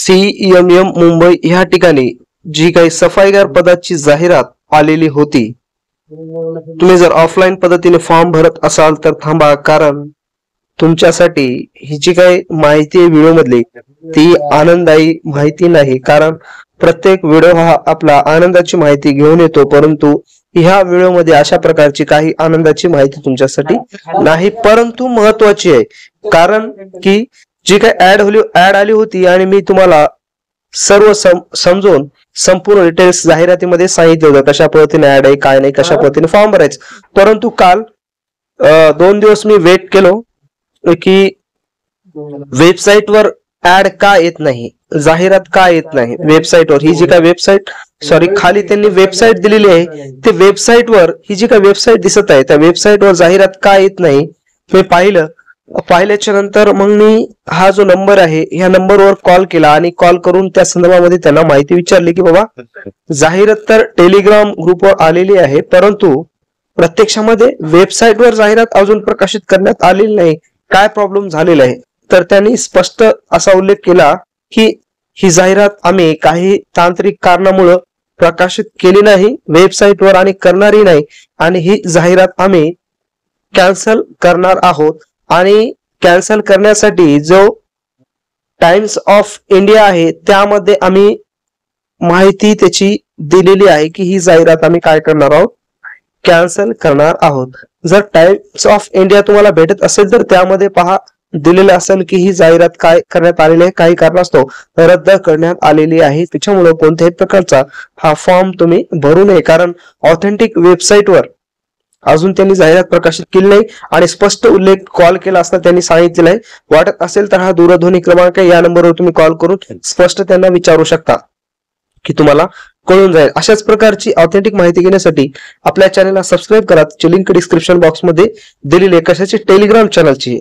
CMM Mumbai ह्या ठिकाणी जी काही सफाईगार पदाची जाहिरात आलेली होती, तुम्ही जर ऑफलाईन पद्धतीने फॉर्म भरत असाल तर थांबा, कारण तुमच्यासाठी ही जी काही माहिती आहे व्हिडिओ मधली ती आनंददायी माहिती नाही. कारण प्रत्येक व्हिडिओ हा आपला आनंदाची माहिती घेऊन येतो, परंतु ह्या व्हिडिओ मध्ये अशा प्रकारची काही आनंदाची माहिती तुमच्यासाठी नाही, परंतु महत्वाची आहे. कारण की जी काही ऍड आली होती आणि मी तुम्हाला सर्व समजून संपूर्ण डिटेल्स जाहिरातीमध्ये सांगितलं होतं, कशा पद्धतीने ऍड आहे, काय नाही, कशा पद्धतीने फॉर्म भरायचं. परंतु काल 2 दिवस मी वेट केलो की वेबसाईटवर ऍड का येत नाही, जाहिरात का येत नाही वेबसाईटवर. ही जी काय वेबसाईट खाली त्यांनी वेबसाईट दिलेली आहे, ते वेबसाईटवर ही जी काय वेबसाईट दिसत आहे त्या वेबसाईटवर जाहिरात का येत नाही मी पाहिल्याच्या नंतर मग मी हा जो नंबर आहे ह्या नंबरवर कॉल केला आणि कॉल करून त्या संदर्भामध्ये त्यांना माहिती विचारली की बाबा जाहिरात तर टेलिग्राम ग्रुपवर आलेली आहे, परंतु प्रत्यक्षामध्ये वेबसाईटवर जाहिरात अजून प्रकाशित करण्यात आलेली नाही, काय प्रॉब्लेम झालेला आहे. तर त्यांनी स्पष्ट असा उल्लेख केला की ही जाहिरात आम्ही काही तांत्रिक कारणामुळे प्रकाशित केली नाही वेबसाईटवर आणि करणारही नाही, आणि ही जाहिरात आम्ही कॅन्सल करणार आहोत. आणि कॅन्सल करण्यासाठी जो टाइम्स ऑफ इंडिया आहे त्यामध्ये आम्ही माहिती त्याची दिलेली आहे की ही जाहिरात आम्ही काय करणार आहोत, कॅन्सल करणार आहोत. जर टाइम्स ऑफ इंडिया तुम्हाला भेटत असेल तर त्यामध्ये पहा दिलेलं असेल की ही जाहिरात काय करण्यात आलेली आहे, काही कारणास्तव रद्द करण्यात आलेली आहे. त्याच्यामुळे कोणत्याही प्रकारचा हा फॉर्म तुम्ही भरू नये, कारण ऑथेंटिक वेबसाईटवर अजून त्यांनी जाहिरात प्रकाशित केली नाही आणि स्पष्ट उल्लेख कॉल केला असता त्यांनी सांगितलेला आहे. वाटत असेल तर हा दूरध्वनी क्रमांक आहे, या नंबरवर तुम्ही कॉल करून स्पष्ट त्यांना विचारू शकता की तुम्हाला कळून जाईल. अशाच प्रकारची ऑथेंटिक माहिती घेण्यासाठी आपल्या चॅनलला सबस्क्राईब करा. लिंक डिस्क्रिप्शन बॉक्स मध्ये दिलेली आहे, कशाची, टेलिग्राम चॅनलची.